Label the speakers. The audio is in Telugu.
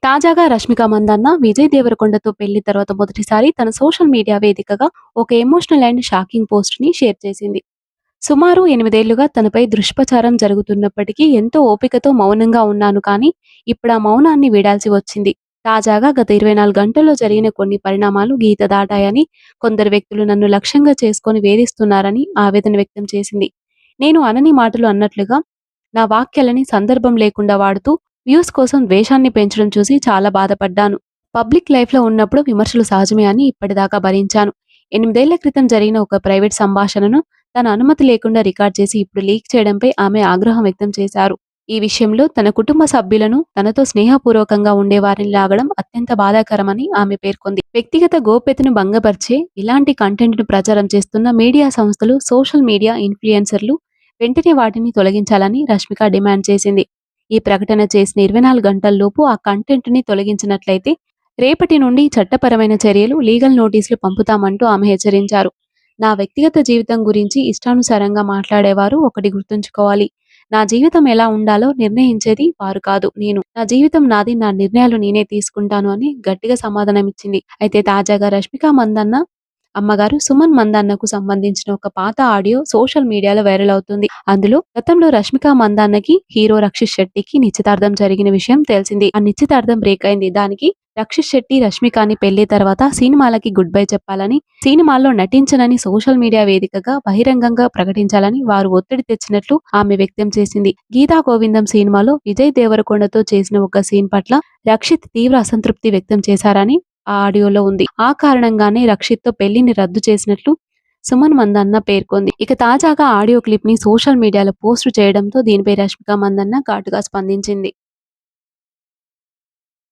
Speaker 1: తాజాగా రష్మిక మందన్న విజయ్ దేవరకొండతో పెళ్లి తర్వాత మొదటిసారి తన సోషల్ మీడియా వేదికగా ఒక ఎమోషనల్ అండ్ షాకింగ్ పోస్ట్ ని షేర్ చేసింది. సుమారు 8 ఏళ్లుగా తనపై దుష్ప్రచారం జరుగుతున్నప్పటికీ ఎంతో ఓపికతో మౌనంగా ఉన్నాను, కానీ ఇప్పుడు ఆ మౌనాన్ని వీడాల్సి వచ్చింది. తాజాగా గత 24 గంటల్లో జరిగిన కొన్ని పరిణామాలు గీత దాటాయని, కొందరు వ్యక్తులు నన్ను లక్ష్యంగా చేసుకొని వేధిస్తున్నారని ఆవేదన వ్యక్తం చేసింది. నేను అనని మాటలు అన్నట్లుగా నా వాక్యాలని సందర్భం లేకుండా వాడుతూ వ్యూస్ కోసం ద్వేషాన్ని పెంచడం చూసి చాలా బాధపడ్డాను. పబ్లిక్ లైఫ్లో ఉన్నప్పుడు విమర్శలు సహజమే అని ఇప్పటిదాకా భరించాను. 8 ఏళ్ల క్రితం జరిగిన ఒక ప్రైవేట్ సంభాషణను తన అనుమతి లేకుండా రికార్డ్ చేసి ఇప్పుడు లీక్ చేయడంపై ఆమె ఆగ్రహం వ్యక్తం చేశారు. ఈ విషయంలో తన కుటుంబ సభ్యులను, తనతో స్నేహపూర్వకంగా ఉండేవారిని లాగడం అత్యంత బాధాకరమని ఆమె పేర్కొంది. వ్యక్తిగత గోప్యతను భంగపరిచే ఇలాంటి కంటెంట్ను ప్రచారం చేస్తున్న మీడియా సంస్థలు, సోషల్ మీడియా ఇన్ఫ్లుయెన్సర్లు వెంటనే వాటిని తొలగించాలని రష్మిక డిమాండ్ చేసింది. ఈ ప్రకటన చేసిన 24 గంటల్లోపు ఆ కంటెంట్ని తొలగించినట్లయితే రేపటి నుండి చట్టపరమైన చర్యలు, లీగల్ నోటీసులు పంపుతామంటూ ఆమె హెచ్చరించారు. నా వ్యక్తిగత జీవితం గురించి ఇష్టానుసారంగా మాట్లాడేవారు ఒకటి గుర్తుంచుకోవాలి. నా జీవితం ఎలా ఉండాలో నిర్ణయించేది వారు కాదు, నేను. నా జీవితం నాది, నా నిర్ణయాలు నేనే తీసుకుంటాను అని గట్టిగా సమాధానమిచ్చింది. అయితే తాజాగా రష్మిక మందన్న అమ్మగారు సుమన్ మందన్నకు సంబంధించిన ఒక పాత ఆడియో సోషల్ మీడియాలో వైరల్ అవుతుంది. అందులో గతంలో రష్మిక మందన్నకి హీరో రక్షిత్ శెట్టికి నిశ్చితార్థం జరిగిన విషయం తెలిసింది. ఆ నిశ్చితార్థం బ్రేక్ అయింది. దానికి రక్షిత్ శెట్టి రష్మికని పెళ్లి తర్వాత సినిమాలకి గుడ్ బై చెప్పాలని, సినిమాల్లో నటించనని సోషల్ మీడియా వేదికగా బహిరంగంగా ప్రకటించాలని వారు ఒత్తిడి తెచ్చినట్లు ఆమె వ్యక్తం చేసింది. గీతా గోవిందం సినిమాలో విజయ్ దేవరకొండతో చేసిన ఒక సీన్ పట్ల రక్షిత్ తీవ్ర అసంతృప్తి వ్యక్తం చేశారని ఆ ఆడియోలో ఉంది. ఆ కారణంగానే రక్షిత్తో పెళ్లిని రద్దు చేసినట్లు సుమన్ మందన్న పేర్కొంది. ఇక తాజాగా ఆడియో క్లిప్ ని సోషల్ మీడియాలో పోస్టు చేయడంతో దీనిపై రష్మిక మందన్న ఘాటుగా స్పందించింది.